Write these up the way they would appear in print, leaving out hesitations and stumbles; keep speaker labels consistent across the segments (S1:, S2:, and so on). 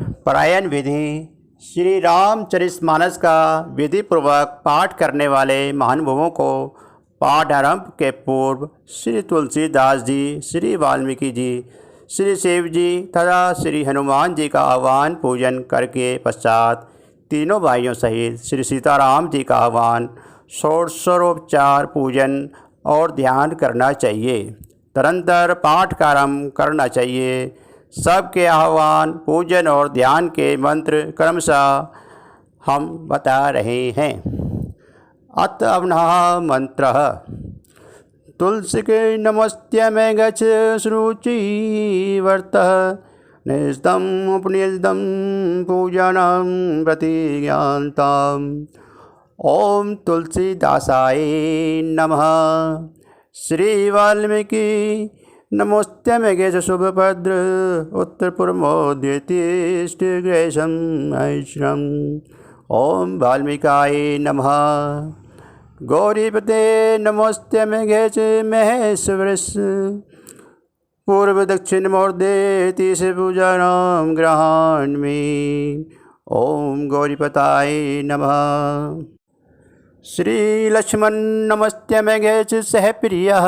S1: पारायण विधि। श्री रामचरितमानस का विधि पूर्वक पाठ करने वाले महानुभावों को पाठ आरंभ के पूर्व श्री तुलसीदास जी, श्री वाल्मीकि जी, श्री शिव जी तथा श्री हनुमान जी का आह्वान पूजन करके पश्चात तीनों भाइयों सहित श्री सीताराम जी का आह्वान, षोडशोपचार पूजन और ध्यान करना चाहिए। तदनंतर पाठ का आरंभ करना चाहिए। सबके आह्वान, पूजन और ध्यान के मंत्र क्रमशः हम बता रहे हैं। अत अवनः मंत्र। तुलसी के नमस्ते में गच्छ शुचि वर्तः निजदम उपनिजदम पूजनम प्रतिज्ञानताम्। ओम तुलसीदासाय नमः। श्री वाल्मीकि नमोस्ते मेघेश शुभभद्र उत्तर पूर्वोद्यतिष्ठ ग्रेशम ऐश्वरम। ओम वाल्मीकाय नमः। गौरीपते नमोस्ते मेघेश महेश वृष पूर्व दक्षिण मोर्देति से पूजनम गृहाण्मि। ओम गौरीपताय नमः। श्री लक्ष्मण नमस्ते मेघेश सह प्रियः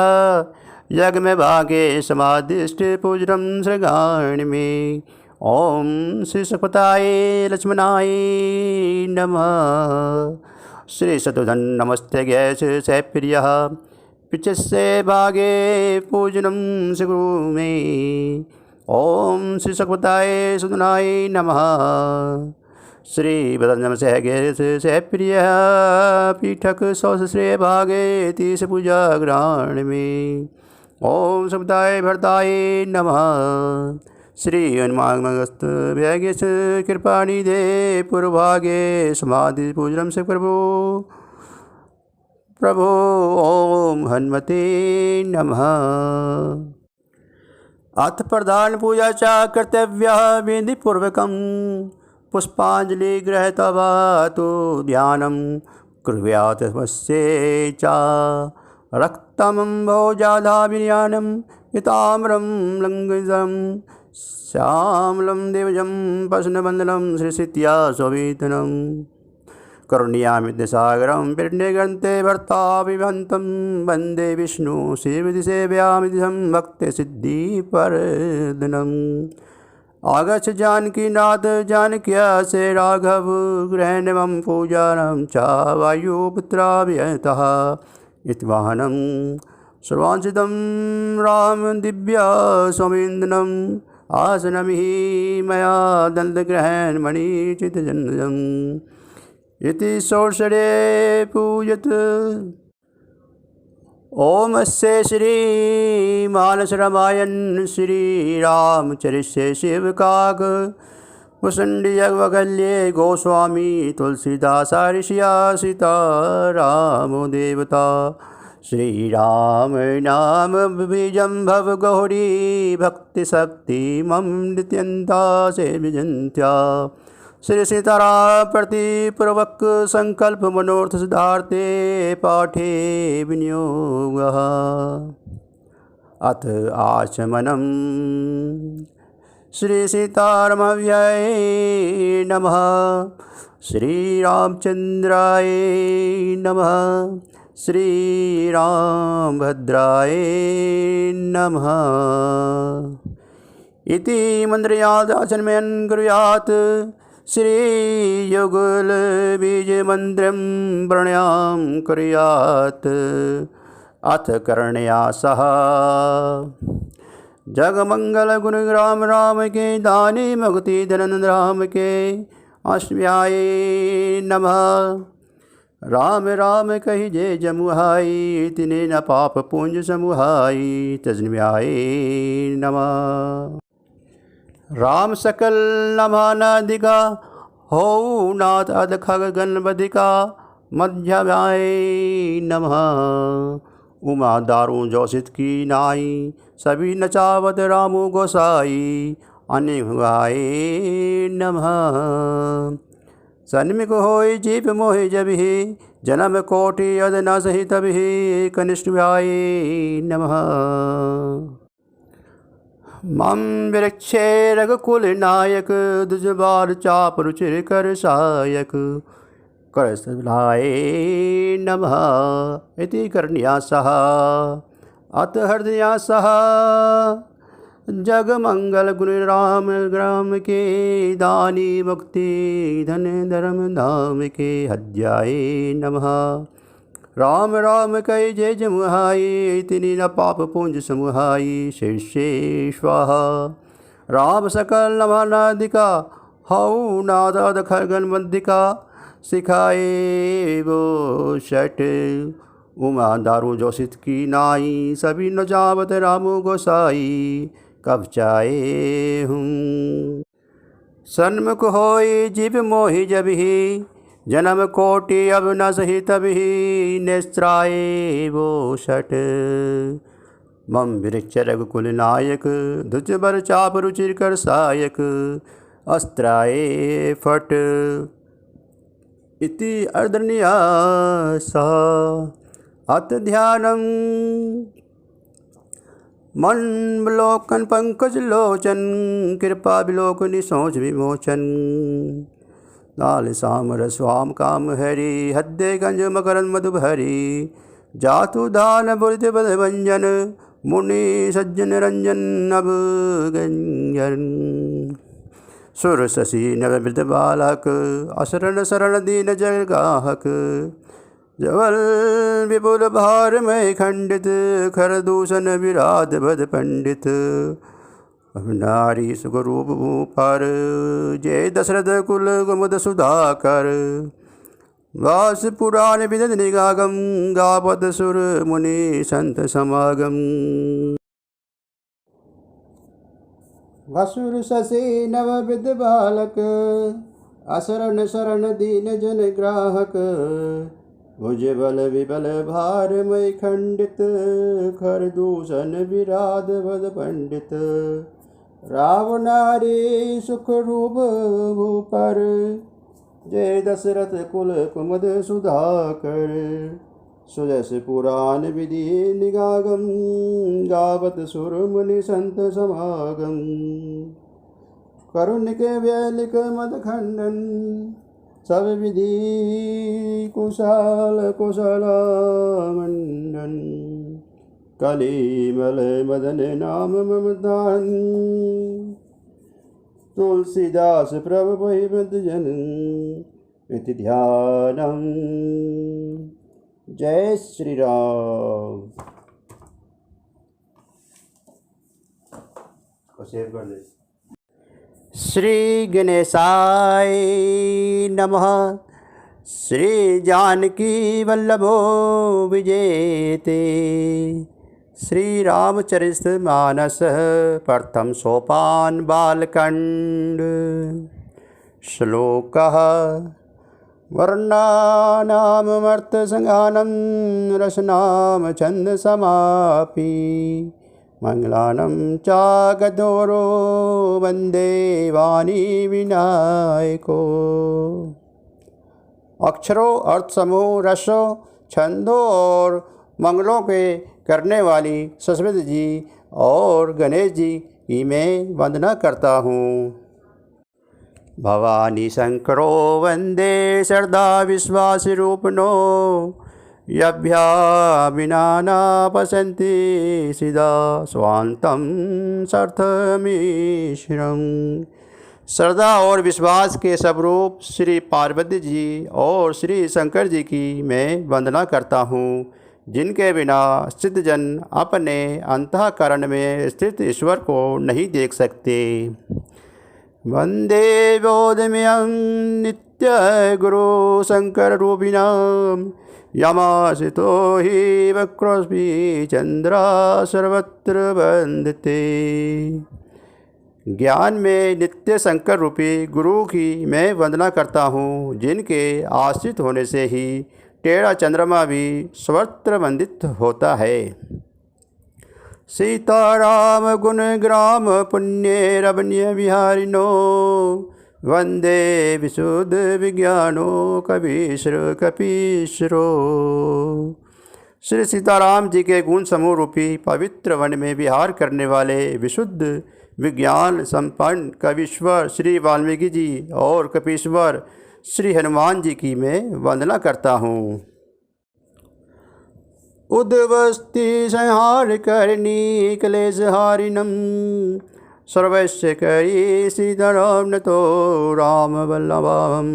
S1: यज्ञ में भागे समादिष्ट पूजनम श्रृगाण्मि। ओम श्री सखपताय लक्ष्मणाय नमः। श्री शत्रुघ्न नमस्ते गैस सह प्रियः पिचसे भागे पूजनम श्रीगुरु में। ओम श्री सखपताय सुदनाय नमः। श्री बदनम सह गैस सह प्रिय पीठक सौश्रेय भागे तीस पूजा ग्रहण में। ओम समुदाय भरताय नमः। श्री हनुमानगस्त भैगेश कृपा निधे पूर्वभागे समाधि पूजनम से प्रभो ओम हनुमते नमः। अथ प्रधान पूजा च कर्तव्य विधि पूर्वकम पुष्पांजलि गृहीत्वा तु ध्यानं कुर्यात् तस्मै च रक्तं भोजाधाभियानं हिताम्रं लङ्घितं श्यामलं दिवजं प्रसन्नवदनं श्रीसीत्या शोभितनं। करुण्यामितसागरं पिण्डग्रन्थे भर्ताभिवन्तं वन्दे विष्णु शिवदिसेव्यामितिहं भक्तिसिद्धिप्रदनम्। आगच्छ जानकीनाथ जानक्या से राघव गृहणमं पूजानं च वायुपुत्राभियतः इत्वाहनं सर्वांशितं राम दिव्या सौमीन्द्रम् आसनमिहि मया दन्तग्रहणमणिचितजनजम् इति षोडशरे पूजत। ओम अस्य श्री मानस रामायण श्री रामचरित शिवकाग मुसंडी जगवगल्ये गोस्वामी तुलसीदास ऋषिया सीता रामो देवता। श्री राम नाम बीजं भव गौरी भक्ति शक्ति मम नित्यंता से विजंत्या। श्री सीताराम प्रतिपूर्वक संकल्प मनोर्थ सिद्धार्थे पाठे विनियोगः। अथ आचमनम्। श्री सीतारामाभ्याय नमः। श्री रामचंद्राय नमः। श्री रामभद्राय नमः। इति मंत्रयाद आचमनं कुर्यात्। श्री युगल बीज मंत्रं प्रणयाम कुर्यात्। अथ करणया सह जगमंगल गुण राम राम के दानी मुक्ति धन राम के अष्टम्याय नमः। राम राम कहि जय जमुहाई तिने न पाप पुंज समुहाई तजन्म्याय नमः। राम सकल नमानादिका हो नाथ अध खग गणपतिका मध्याय नमः। उमा दारू जोशित की नाई सभी नचावत रामो गोसाई अनिभाय नमः। सन्मिक होय जीप मोहि जबिहि जन्म कोटि अद न सही तबिहि कनिष्ठव्याय नमः। मम वृक्षे रघुकुल नायक दुजबार चाप रुचिर कर सायक करसलाय नमः इति करन्यासः अत हृदयासः जग मंगल गुण राम ग्राम के दानी मुक्ति धन धर्म धाम के हध्याय नमः। राम राम कह जय जमुहाई तिनि न पाप पुंज समुहाई शीर्षे स्वाहा। राम सकल नभानादिका हऊ नाद खगन बंदिका सिखाए वो शट उमा दारू जोशित की नाई सभी न जावत रामो गोसाई कब चाहे हूँ। सन्मुख होई जीव मोहि जब ही जन्म कोटि अब न सही तभी निस्त्राए वो शट मम वृक्ष रघुकुल नायक धुज बर चाप रुचिर कर सायक अस्त्राए फट इति अर्धन्यासा। अत ध्यानम मन विलोकन पंकज लोचन कृपा विलोकनि सोच विमोचन लाल सामर स्वाम काम हरि हद्दे गंज मकरन मधुभरी जातु दान बुरित बद भंजन मुनि सज्जन रंजन अब गंजन सुर शशि नव वृद्ध बालक असरण शरण दीन जगाहक जवल विपुल भार में खंडित खर दूषण विराध भद पंडित नारी सुखरूप पर जय दशरथ कुल गुमुद सुधाकर वास पुराण विदध निगागम गावत सुर मुनि संत समागम। वसुर शशि नव विद बालक असरण शरण दीन जन ग्राहक भुजबल विबल भार मय खंडित खर दूषण विराध भद पंडित रावणारी सुख रूप भूपर जय दशरथ कुल कुमद सुधाकर सुजस पुराण विधि निगागम गावत सुर मुनि संत समागम करुणिक व्यलिक मद खंडन सब विधि कुशल कुशल मंडन कलिमल मदन नाम ममदान तुलसीदास प्रभु बहिमत जन इति ध्यानम। जय श्री राम। सेव कर दे। श्री गणेशाय नमः। श्री जानकी वल्लभो विजेते श्री रामचरित मानस प्रथम सोपान बालकांड श्लोकः वर्णानामर्थ संज्ञानं रसनाम छंद समापि मंगलानं चागदोरो वंदे वाणी विनायको। अक्षरों अर्थ समूह रसों छंदों और मंगलों के करने वाली सरस्वती जी और गणेश जी की मैं वंदना करता हूँ। भवानी शंकरो वंदे श्रद्धा विश्वास रूपनो यभ्या विना न पश्यन्ति सिदा स्वान्तं सर्थमीश्वरम्। श्रद्धा और विश्वास के स्वरूप श्री पार्वती जी और श्री शंकर जी की मैं वंदना करता हूँ, जिनके बिना सिद्धजन अपने अंतःकरण में स्थित ईश्वर को नहीं देख सकते। वंदे बोधमयं नित्य गुरु शंकर रूपिणां यमासितो हि वक्रोऽस्मि चंद्रा सर्वत्र वंदते। ज्ञान में नित्य शंकर रूपी गुरु की मैं वंदना करता हूँ, जिनके आश्रित होने से ही टेढ़ा चंद्रमा भी सर्वत्र वंदित होता है। सीताराम गुण ग्राम पुण्य रमणीय विहारिनो वंदे विशुद्ध विज्ञानो कपीश्वर कपीश्वरो। श्री सीताराम जी के गुण समूह रूपी पवित्र वन में विहार करने वाले विशुद्ध विज्ञान संपन्न कवीश्वर श्री वाल्मीकि जी और कपीश्वर श्री हनुमान जी की मैं वंदना करता हूँ। उद्वस्ति संहार करनी क्लेश हारिणम सर्वस्य करी सीताराम तो राम वल्लभम।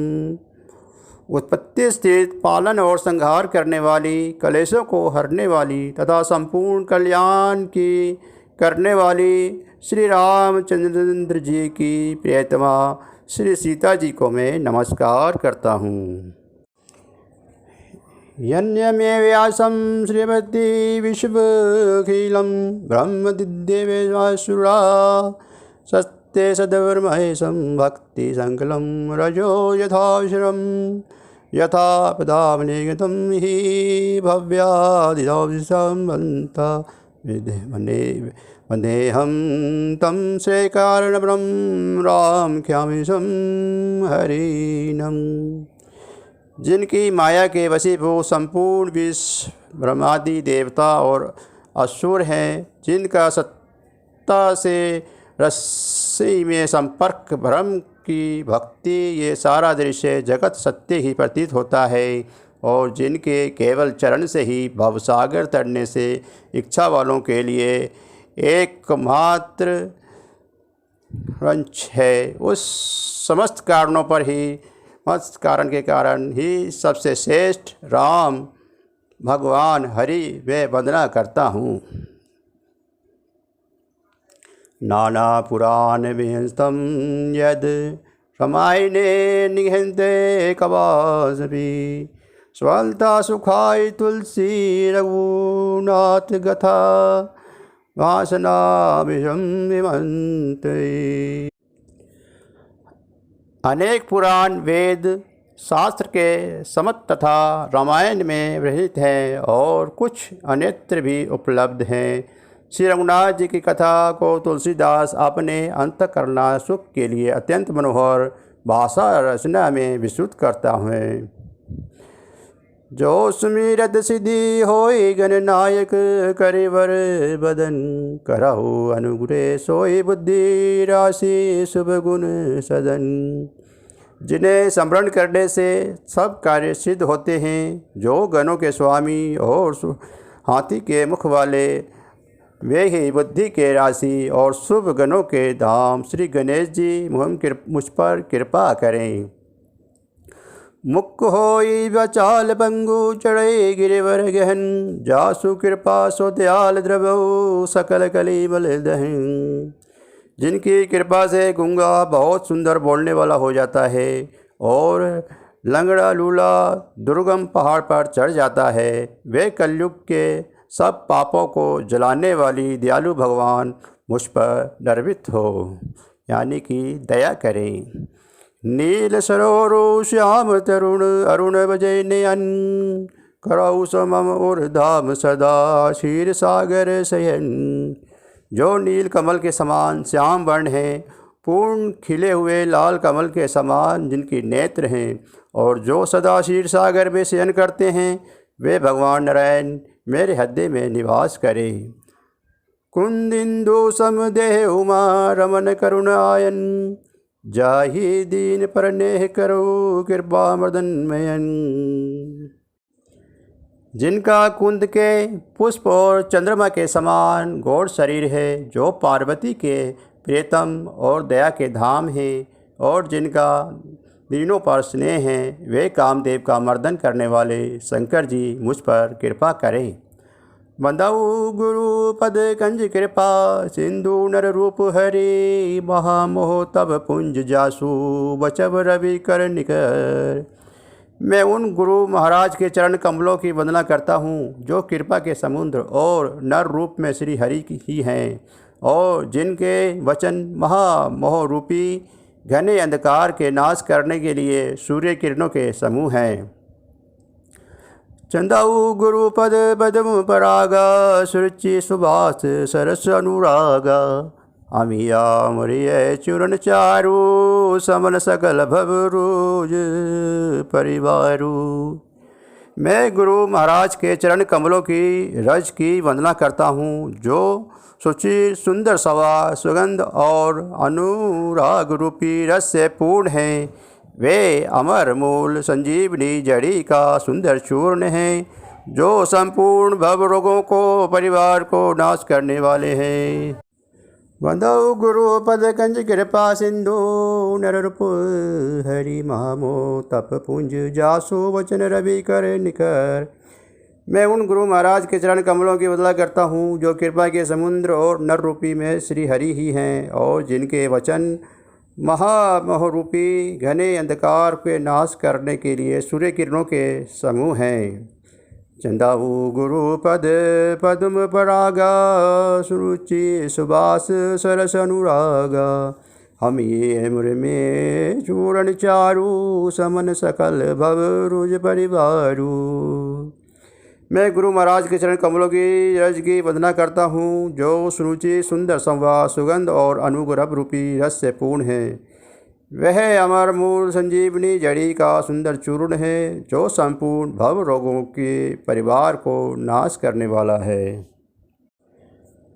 S1: उत्पत्ति स्थित पालन और संहार करने वाली कलेशों को हरने वाली तथा संपूर्ण कल्याण की करने वाली श्री रामचंद्र जी की प्रियतमा श्री सीता जी को मैं नमस्कार करता हूँ। यन्यमे व्यासं श्रीमती विश्वखिलं ब्रह्मदिद्येवेश्वरा सत्य सद्वर्महेशं भक्ति संकलं रजो यथाश्रम यथा पदावनिगतं हि भव्यादिदौसंबन्ता वन्देऽहं तं श्रीकारणब्रह्म रामख्यामीशं हरिणम्। जिनकी माया के वशीभूत संपूर्ण विश्व ब्रह्मादि देवता और असुर हैं, जिनका सत्ता से रस्सी में संपर्क भ्रम की भक्ति ये सारा दृश्य जगत सत्य ही प्रतीत होता है और जिनके केवल चरण से ही भवसागर तरने से इच्छा वालों के लिए एकमात्र रंच है, उस समस्त कारणों पर ही मस्त कारण के कारण ही सबसे श्रेष्ठ राम भगवान हरि वे वंदना करता हूँ। नाना पुराण विहंस्तम यद रामायणे निहंते कवासपि स्वल्ता सुखाय तुलसी रघुनाथ गथा वासना विषम विमंते। अनेक पुराण वेद शास्त्र के समत तथा रामायण में वर्णित है और कुछ अन्यत्र भी उपलब्ध हैं। श्री रघुनाथ जी की कथा को तुलसीदास अपने अंतःकरण सुख के लिए अत्यंत मनोहर भाषा रचना में विस्तृत करता है। जो सुमिरत सिद्धि होय गणनायक करिवर बदन करहु अनुग्रह सोई बुद्धि राशि शुभ गुण सदन। जिन्हें स्मरण करने से सब कार्य सिद्ध होते हैं, जो गणों के स्वामी और हाथी के मुख वाले, वे ही बुद्धि के राशि और शुभ गणों के धाम श्री गणेश जी मुझ पर कृपा करें। मुख होई बचाल बंगु चढ़े गिरिवर गहन जासु कृपा सो दयाल द्रवो सकल कली बल दहन। जिनकी कृपा से गूंगा बहुत सुंदर बोलने वाला हो जाता है और लंगड़ा लूला दुर्गम पहाड़ पर चढ़ जाता है, वे कलयुग के सब पापों को जलाने वाली दयालु भगवान मुझ पर गर्वित हो, यानी कि दया करें। नील सरोरु श्याम तरुण अरुण बजय नयन करौ समम उर्धाम सदा क्षीर सागर शयन। जो नील कमल के समान श्याम वर्ण हैं, पूर्ण खिले हुए लाल कमल के समान जिनकी नेत्र हैं और जो सदा क्षीर सागर में शयन करते हैं, वे भगवान नारायण मेरे हृदय में निवास करें। कुंदिंदु समदेह उमा रमन करुण आयन जाहि दीन पर नेह करो कृपा मदनमयन। जिनका कुंद के पुष्प और चंद्रमा के समान गौर शरीर है, जो पार्वती के प्रियतम और दया के धाम हैं और जिनका दीनों पर स्नेह है, वे कामदेव का मर्दन करने वाले शंकर जी मुझ पर कृपा करें। बंदाऊ गुरु पद कंज कृपा सिंधु नर रूप हरि महामोह तब पुंज जासु बचब रवि कर निकर। मैं उन गुरु महाराज के चरण कमलों की वंदना करता हूँ, जो कृपा के समुद्र और नर रूप में श्री हरि की ही हैं और जिनके वचन महामोह रूपी घने अंधकार के नाश करने के लिए सूर्य किरणों के समूह हैं। चंदाऊ गुरु पद पदम परागा सुरुचि सुभाष सरस अनुरागा। अमिया मरिय चूर्ण चारु समन सकल भव रोज परिवारु। मैं गुरु महाराज के चरण कमलों की रज की वंदना करता हूँ, जो शुचि सुंदर सवा सुगंध और अनुराग रूपी रस से पूर्ण है। वे अमर मूल संजीवनी जड़ी का सुंदर चूर्ण हैं, जो संपूर्ण भव रोगों को परिवार को नाश करने वाले हैं। वंदौ गुरु पद कंज कृपा सिंधु नररूप हरि महामो तप पुंज जासु वचन रवि कर निकर। मैं उन गुरु महाराज के चरण कमलों की वंदना करता हूँ, जो कृपा के समुद्र और नर रूपी में श्री हरि ही हैं, और जिनके वचन महामोहरूपी घने अंधकार के नाश करने के लिए सूर्य किरणों के समूह हैं। चंदाऊ गुरु पद पद्म परागा सुरुचि सुबास सरस अनुरागा। हम ये मुर में चूरण चारु समन सकल भव रुज परिवारू। मैं गुरु महाराज के चरण कमलों की रज की वंदना करता हूँ, जो सुरुचि सुंदर संवाद सुगंध और अनुग्रह रूपी रस से पूर्ण है। वह अमर मूल संजीवनी जड़ी का सुंदर चूर्ण है, जो संपूर्ण भव रोगों के परिवार को नाश करने वाला है।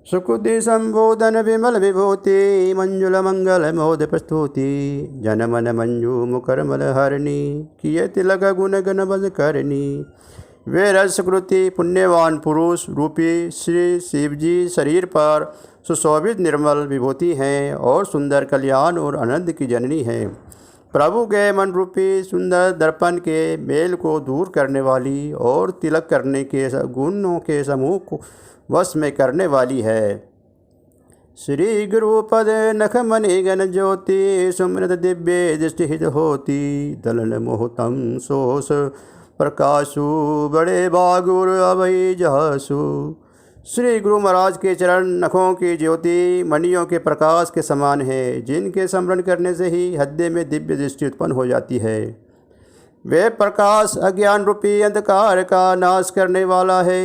S1: सुकृति संबोधन विमल विभूति मंजुल मंगल मोद प्रस्तुति। जन मन मंजू मुकरमल हरणी किए तिलक गुण गण बज करनी। वे रसकृति पुण्यवान पुरुष रूपी श्री शिवजी शरीर पर सुशोभित निर्मल विभूति हैं, और सुंदर कल्याण और आनंद की जननी है। प्रभु के मन रूपी सुंदर दर्पण के मेल को दूर करने वाली और तिलक करने के गुणों के समूह को वश में करने वाली है। श्री गुरु पद नख मणि गण ज्योति सुमृत दिव्य दृष्टि हित होती। दलन मोहतम सोस प्रकाशु बड़े बागुर अभय जहासु। श्री गुरु महाराज के चरण नखों की ज्योति मणियों के प्रकाश के समान है, जिनके स्मरण करने से ही हृदय में दिव्य दृष्टि उत्पन्न हो जाती है। वे प्रकाश अज्ञान रूपी अंधकार का नाश करने वाला है।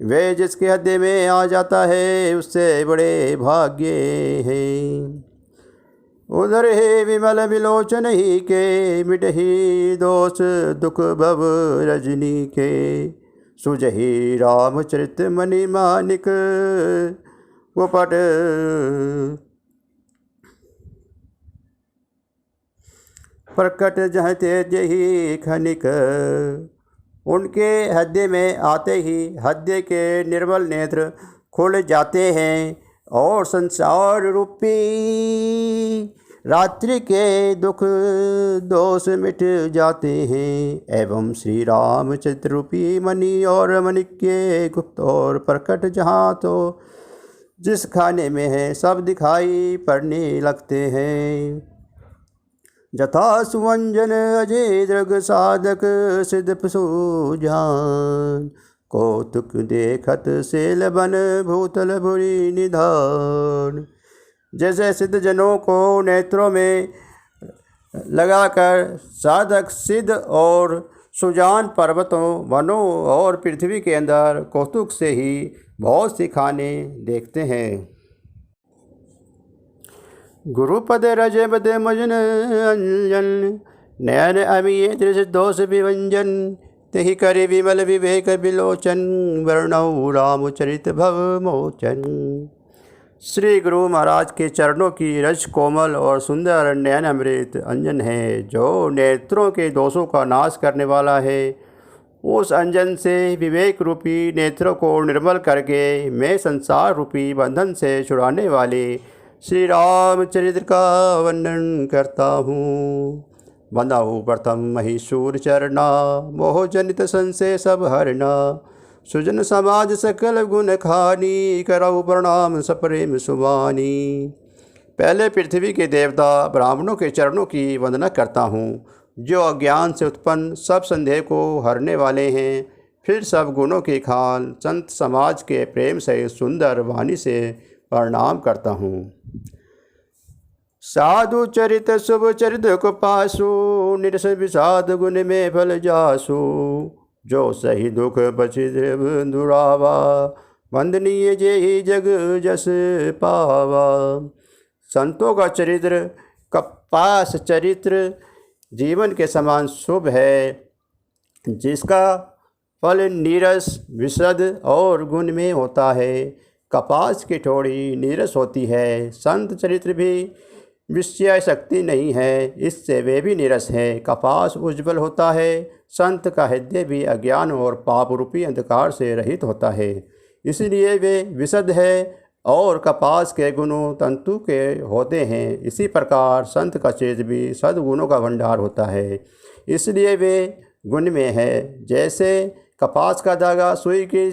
S1: वे जिसके हृदय में आ जाता है, उससे बड़े भाग्य हैं। उधर ही विमल विलोचन ही के मिटही दोष दुख भव रजनी के। सुजही रामचरित मणि मानिक वो पट प्रकट जह तेज ही खनिक। उनके हृदय में आते ही हृदय के निर्मल नेत्र खुल जाते हैं, और संसार रूपी रात्रि के दुख दोष मिट जाते हैं। एवं श्री रामचरित रूपी मणि और मणिक के गुप्त और प्रकट जहाँ तो जिस खाने में है, सब दिखाई पड़ने लगते हैं। जथा सुवंजन अजय दृग साधक सिद्ध सुजान। कौतुक देखत सेल बन भूतल भुरी निधान। जैसे सिद्ध जनों को नेत्रों में लगाकर साधक सिद्ध और सुजान पर्वतों वनों और पृथ्वी के अंदर कौतुक से ही बहुत सी खाने देखते हैं। गुरुपद रज बद मजन अंजन नयन अमीय दृश्य दोष विभंजन। तेहि करे विमल विवेक विलोचन वर्णौ रामचरित भव मोचन। श्री गुरु महाराज के चरणों की रज कोमल और सुंदर नयन अमृत अंजन है, जो नेत्रों के दोषों का नाश करने वाला है। उस अंजन से विवेक रूपी नेत्रों को निर्मल करके मैं संसार रूपी बंधन से छुड़ाने वाले श्री रामचरित्र का वर्णन करता हूँ। बंदाऊ प्रथम महीशूर चरना मोह जनित संशय सब हरना। सुजन समाज सकल गुण खानी करऊ प्रणाम सप्रेम सुवानी। पहले पृथ्वी के देवता ब्राह्मणों के चरणों की वंदना करता हूँ, जो अज्ञान से उत्पन्न सब संदेह को हरने वाले हैं। फिर सब गुणों की खान संत समाज के प्रेम से सुंदर वाणी से प्रणाम करता हूँ। साधु चरित शुभ चरित को पासु निरस विषाद गुण में फल जासु। जो सही दुख बछि दुरावा वंदनीय जे ही जग जस पावा। संतों का चरित्र कपास चरित्र जीवन के समान शुभ है, जिसका फल नीरस विशद और गुण में होता है। कपास की ठोड़ी नीरस होती है। संत चरित्र भी विषय शक्ति नहीं है, इससे वे भी नीरस है। कपास उज्ज्वल होता है। संत का हृदय भी अज्ञान और पाप रूपी अंधकार से रहित होता है, इसलिए वे विशद है और कपास के गुणों तंतु के होते हैं। इसी प्रकार संत का चित्त भी सद्गुणों का भंडार होता है, इसलिए वे गुण में है। जैसे कपास का धागा सुई के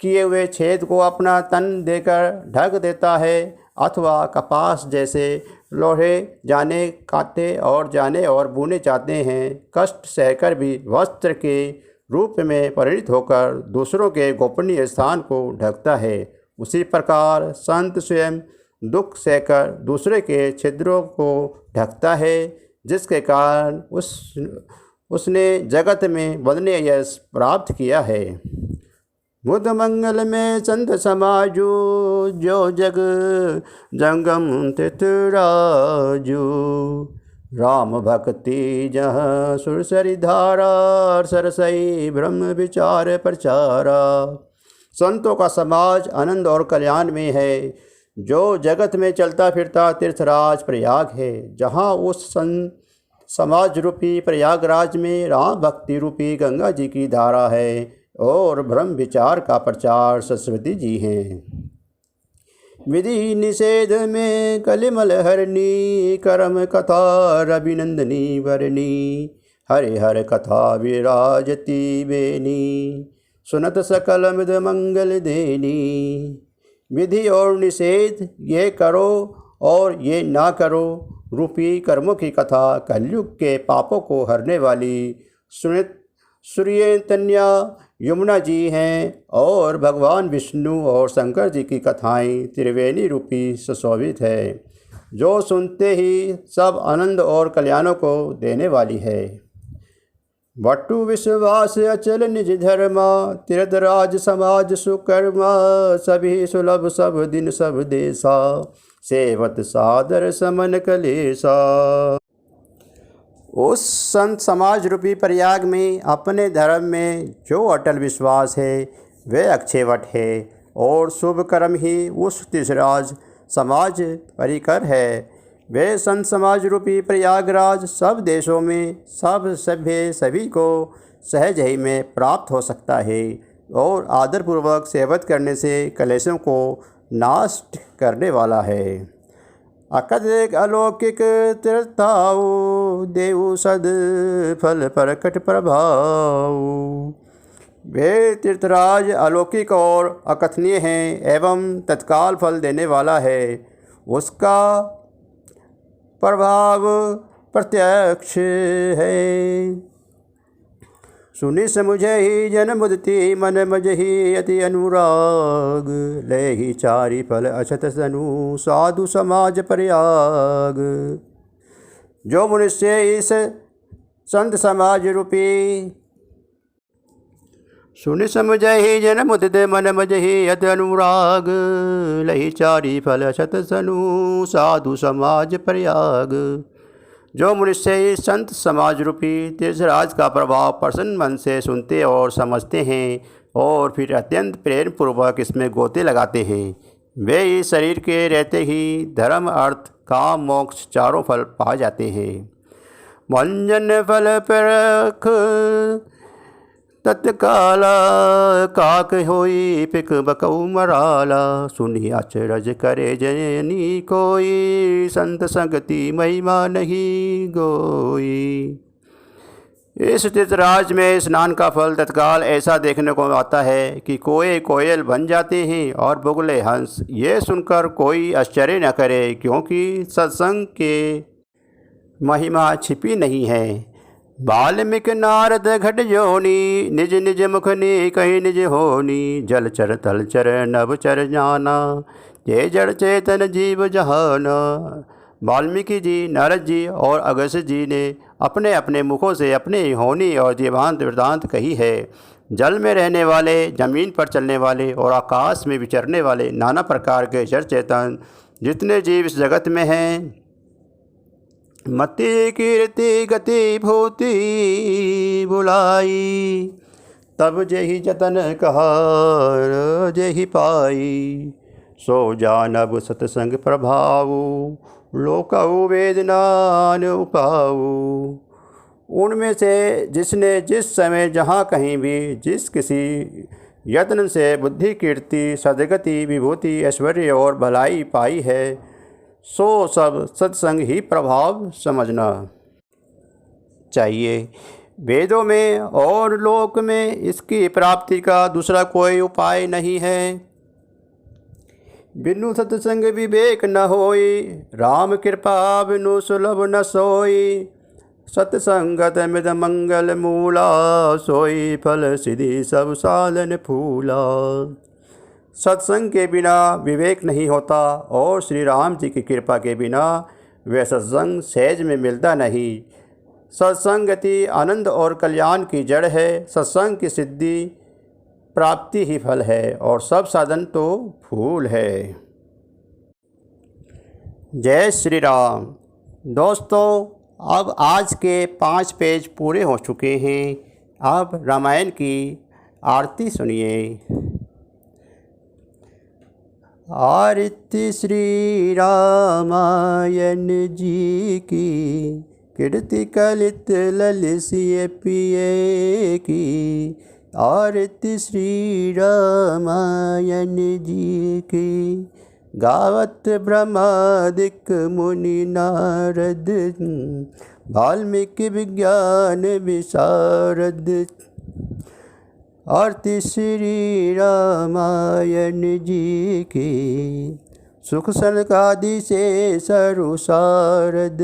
S1: किए हुए छेद को अपना तन देकर ढक देता है, अथवा कपास जैसे लोहे जाने काटे और जाने और बुने जाते हैं, कष्ट सहकर भी वस्त्र के रूप में परिणित होकर दूसरों के गोपनीय स्थान को ढकता है, उसी प्रकार संत स्वयं दुख सहकर दूसरे के छिद्रों को ढकता है, जिसके कारण उसने जगत में बदने यश प्राप्त किया है। बुद्ध मंगल में संत समाजो, जो जग जंगम तितराजू। राम भक्ति जहाँ सुरसरी धारा, सरसई ब्रह्म विचार प्रचारा। संतों का समाज आनंद और कल्याण में है, जो जगत में चलता फिरता तीर्थराज प्रयाग है। जहाँ उस समाज रूपी प्रयागराज में राम भक्ति रूपी गंगा जी की धारा है और ब्रह्म विचार का प्रचार सरस्वती जी हैं। विधि निषेध में कलिमल हरणी, कर्म कथा रविनंदनी वरणी। हरि हर कथा विराजती बेनी, सुनत सकल मृद मंगल देनी। विधि और निषेध, ये करो और ये ना करो रूपी कर्मों की कथा कलयुग के पापों को हरने वाली सुनित सूर्य तन्या यमुना जी हैं, और भगवान विष्णु और शंकर जी की कथाएं त्रिवेणी रूपी सुशोभित है, जो सुनते ही सब आनंद और कल्याणों को देने वाली है। बटु विश्वास अचल निज धर्मा, तीर्थराज समाज सुकर्मा। सभी सुलभ सब दिन सब देशा, सेवत सादर समन कलेसा। उस संत समाज रूपी प्रयाग में अपने धर्म में जो अटल विश्वास है वे अक्षयवट है, और शुभ कर्म ही उस तीर्थराज समाज परिकर है। वे संत समाज रूपी प्रयागराज सब देशों में सब सभ्य सभी को सहज ही में प्राप्त हो सकता है, और आदरपूर्वक सेवत करने से कलेशों को नाश करने वाला है। अकदिक अलौकिक तीर्थाओ, देव सद फल प्रकट प्रभाव। वे तीर्थराज अलौकिक और अकथनीय हैं एवं तत्काल फल देने वाला है। उसका प्रभाव प्रत्यक्ष है। सुनि समुझे ही जन मुदति, मन मजहि अति अनुराग। ले ही चारि फल अछत सनु, साधु समाज प्रयाग। जो मनुष्य इस संत समाज रूपी सुनि समुझे ही जन मुदति, मन मजहि अति अनुराग। लही चारि फल अछत सनु, साधु समाज प्रयाग। जो मनुष्य संत समाज रूपी तीर्थराज का प्रभाव प्रसन्न मन से सुनते और समझते हैं और फिर अत्यंत प्रेम पूर्वक इसमें गोते लगाते हैं, वे इस शरीर के रहते ही धर्म अर्थ काम मोक्ष चारों फल पा जाते हैं। मंजन फल परख तत्काला, काक होई पिक बकऊ मराला। सुनी अचरज करे जनी कोई, संत संगति महिमा नहीं गोई। इस तीर्थराज में स्नान का फल तत्काल ऐसा देखने को आता है कि कोए कोयल बन जाते हैं और बुगले हंस। ये सुनकर कोई आश्चर्य न करे, क्योंकि सत्संग के महिमा छिपी नहीं है। वाल्मीकि नारद घट जोनी, निज निज मुखनी कहीं निज होनी। जलचर तलचर नवचर जाना, ये जड़ चेतन जीव जहाना। वाल्मीकि जी, नारद जी और अगस्त्य जी ने अपने अपने मुखों से अपने होनी और जीवांत वृतांत कही है। जल में रहने वाले, जमीन पर चलने वाले और आकाश में विचरने वाले नाना प्रकार के जड़ चेतन जितने जीव इस जगत में हैं, मति कीर्ति गति भूति बुलाई। तब जेहि जतन कहार जेहि पाई। सो जानब सतसंग प्रभावु लोकहु वेदनान उपाऊ। उनमें से जिसने जिस समय जहाँ कहीं भी जिस किसी यत्न से बुद्धि कीर्ति सदगति विभूति ऐश्वर्य और भलाई पाई है, सो सब सत्संग ही प्रभाव समझना चाहिए। वेदों में और लोक में इसकी प्राप्ति का दूसरा कोई उपाय नहीं है। बिनु सत्संग विवेक न होई, राम कृपा बिनु सुलभ न सोई। सत्संगत मिद मंगल मूला, सोई फल सिद्धि सब साधन फूला। सत्संग के बिना विवेक नहीं होता और श्री राम जी की कृपा के बिना वह सत्संग सहज में मिलता नहीं। सत्संगति आनंद और कल्याण की जड़ है। सत्संग की सिद्धि प्राप्ति ही फल है और सब साधन तो फूल है। जय श्री राम। दोस्तों, अब आज के 5 पेज पूरे हो चुके हैं। अब रामायण की आरती सुनिए। आरती श्री रामायण जी की, कीर्ति कलित ललसिय पिए की। आरती श्री रामायण जी की, गावत ब्रह्मादिक मुनि नारद। वाल्मीकि विज्ञान विशारद। आरती श्री रामायण जी की, सुख सनकादि से सरुसारद।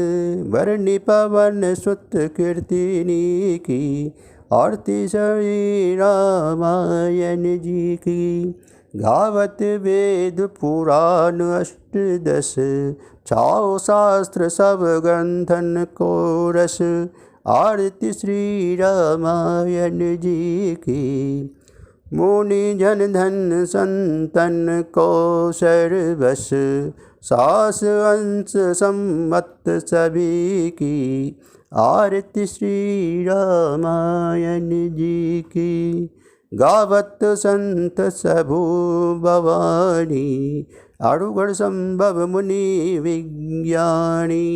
S1: वर्णि पवन सुत कीर्तिनी की। आरती श्री रामायण जी की, गावत वेद पुराण अष्टदश। छाओ शास्त्र सब ग्रंथन को रस। आरती श्री रामायण जी की, मुनि जन धन संतन को सर्वस। सास अंश सम्मत सभी की। आरती श्री रामायण जी की, गावत संत सबू भवानी। अड़ुगढ़ संभव मुनि विज्ञानी।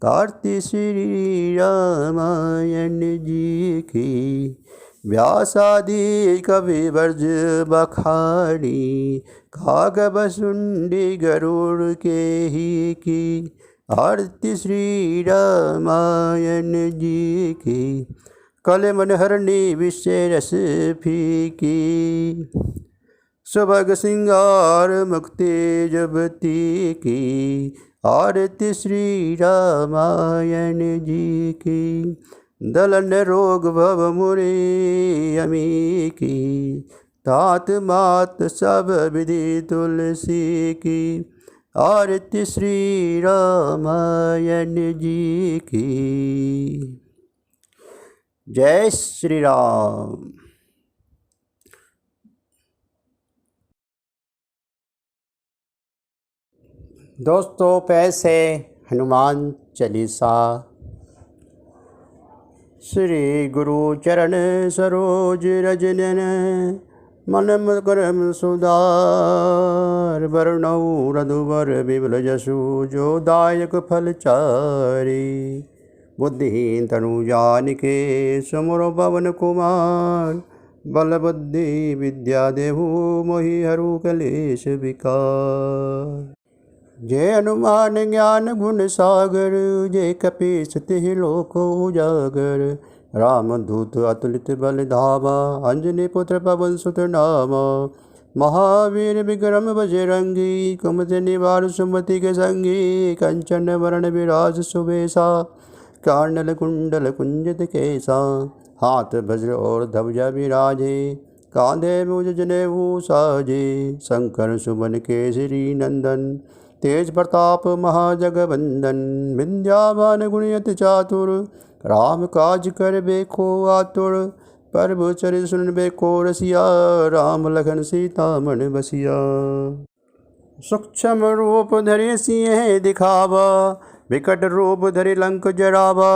S1: आरती श्री रामायण जी की, व्यासादि कवि वर्ज बखानी। काग बसुंडी गरुड़ के ही की। आरती श्री रामायण जी की, कल मन हरणी विषय रस फीकी। सुभग सिंगार मुक्ति जुबती की। आरती श्री रामायण जी की, दलन रोग भव मुनि अमी की। तात मात सब विधि तुलसी की। आरती श्री रामायण जी की। जय श्री राम। दोस्तों, पेश है हनुमान चालीसा। श्री गुरु चरण सरोज रज नयन। मन करम सुधार। वरणौ रघुवर विमल जसु। जो दायक फल चारि। बुद्धिहीन तनु जानिके। सुमिरौ पवन कुमार। बल बुद्धि विद्या देहु मोहि हरु कलेश विकार। जय हनुमान ज्ञान गुण सागर। जय कपीस तिहि लोक उजागर। रामदूत अतुलित बल धामा। अंजनी पुत्र पवन सुत नामा। महावीर विक्रम बजरंगी। कुमति निवार सुमति के संगी। कंचन वरण विराज सुबेसा। कांडल कुंडल कुंजित केसा। हाथ वज्र और ध्वजा विराजे। कांधे मूज जनेऊ साजे। शंकर सुमन केसरी नंदन। तेज प्रताप महाजगवंदन। विंध्यावान गुणयति चातुर। राम काज कर बेको आतुर। प्रभु चरित सुन बेको रसिया। राम लखन सीता मन बसिया। सूक्ष्म रूप धरि सिंह दिखावा। विकट रूप धरि लंक जरावा।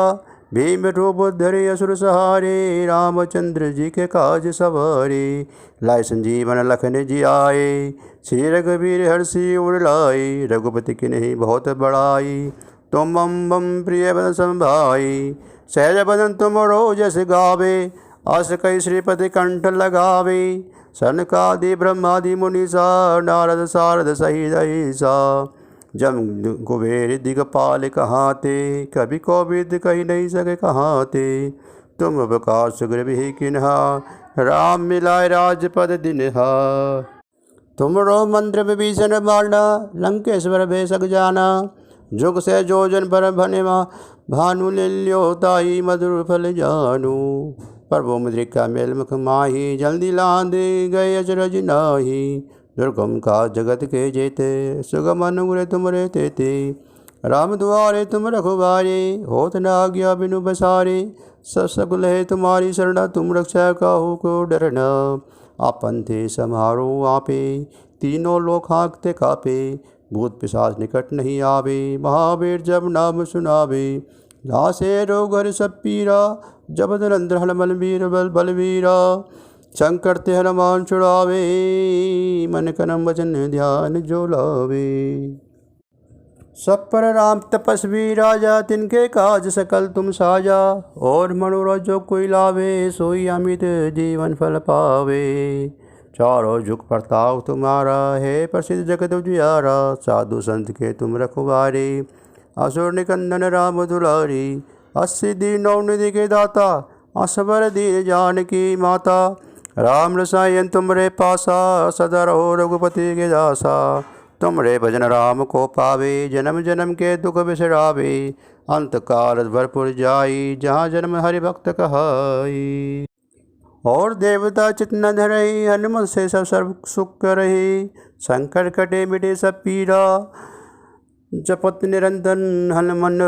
S1: भीम रूप धरे असुर सहारे, रामचंद्र जी के काज सवारे। लाए संजीवन लखन जी आए, श्री रघुवीर हर्षि उर लाए। रघुपति की नहीं बहुत बड़ाई, तुम मम बम प्रिय बन संभाई। सहज बदन तुम रोजस गावे, अस कई श्रीपति कंठ लगावे। सनकादि ब्रह्मादि मुनीसा, नारद सारद सहित ईसा। जम कुबेर दिगपाल कहाते, कभी कोविद कही नहीं सके कहाते। तुम उपकार सुग्रीव ही किन्हा, राम मिलाए राजपद दिन्हा। तुमरो मंत्र विभीषण मारना, लंकेश्वर भेषक जाना। जुग से जोजन पर भनेवा, भानु ले लियो ताई मधुर फल जानू। प्रभु मुद्रिका मेल मुख माही, जल्दी लांद गए अचरज नाही। दुर्गम का जगत के जेते, सुगम अनुग्रह तुमरे तेते। राम दुआरे तुम रखवारे, होत न आज्ञा बिनु बसारे। सब सकुल है तुम्हारी शरणा, तुम रक्षा काहू को डरना। आपन थे समारो आपे, तीनों लोक हाँकते कापे। भूत पिशाच निकट नहीं आवे, महावीर जब नाम सुनावे। लासे रोग हर सब पीरा, जब निरंतर हनुमल वीर बलवीरा। शंकर ते हनुमान छुड़ावे, मन कर्म वचन ध्यान जो लावे। सब पर राम तपस्वी राजा, तिनके काज सकल तुम साजा। और मनोरथ जो कोई लावे, सोई अमित जीवन फल पावे। चारों जुग प्रताप तुम्हारा, है प्रसिद्ध जगत उजियारा। साधु संत के तुम रखवारे, असुर निकंदन राम दुलारी। 80 दीनों निधि के दाता, असबर दीन जानकी माता। राम रसायन तुमरे पासा, सदा रहो रघुपति के दासा। तुमरे भजन राम को पावे, जन्म जन्म के दुख बिसरावे। अंत काल भरपुर जाई, जहाँ जन्म हरि भक्त कहाई। और देवता चित न धरई, हनुमत से सब सर्व सुख रही। संकट कटे मिटे सब पीरा, जपत निरंतर हनुमन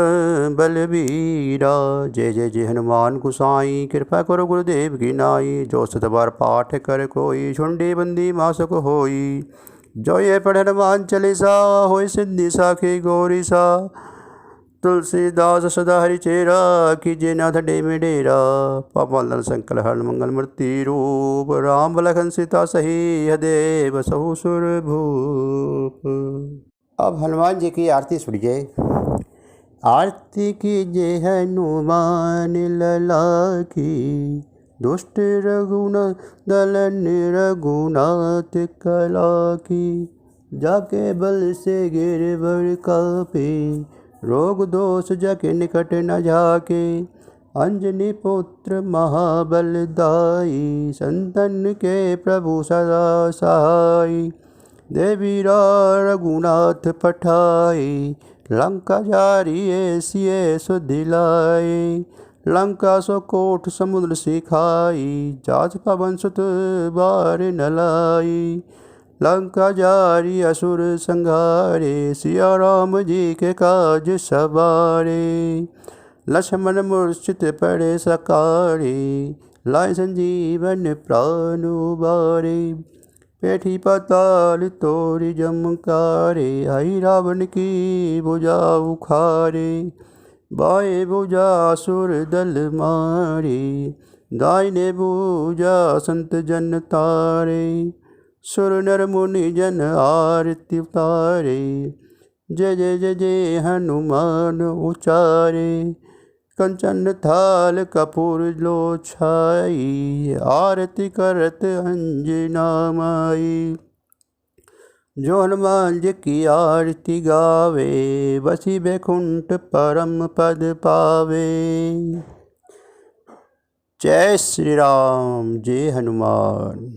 S1: बलबीरा। जय जय जय हनुमान गुसाई, कृपा करो गुरुदेव की नाई। जो सत बार पाठ कर कोई, झुंडी बंदी मासक होई। जो ये पढ़ हनुमान चालीसा, होय सिद्धि साखी गौरी सा। तुलसीदास सदा हरि चेरा, कीजे नाथ डेमे डेरा। पवन संकल हर मंगल मूर्ति रूप, राम लखन सीता सही हृदय बसहु सुर भूप। अब हनुमान जी की आरती सुनिए। आरती कीजिए हनुमान लला की, दुष्ट रघुनंदन रघुनाथ कला की। जाके बल से गिरवर कापे, रोग दोष जाके निकट न जाके। अंजनी पुत्र महाबल दाई, संतन के प्रभु सदा सहाय। देवीरा रघुनाथ पठाई, लंका जारी ऐसी सुधि लाई। लंका सो कोट समुद्र सिखाई, जात पवन सुत बार न लाई। लंका जारी असुर संघारे, सिया राम जी के काज सवारे। लक्ष्मण मूर्छित पड़े सकारे, लाए संजीवन प्राण उबारे। पेठी पाताल तोरी जमकारे, हई रावण की भुजा उखारे। बाएं भुजा असुर दल मारे, दाहिने भुजा संत जन तारे। सुर नर मुनि जन आरती उतारे, जय जय जय जय हनुमान उचारे। कंचन थाल कपूर लो छाई, आरती करत अंजना माई। जो हनुमान जी की आरती गावे, बसी बैकुंठ परम पद पावे। जय श्री राम, जय हनुमान।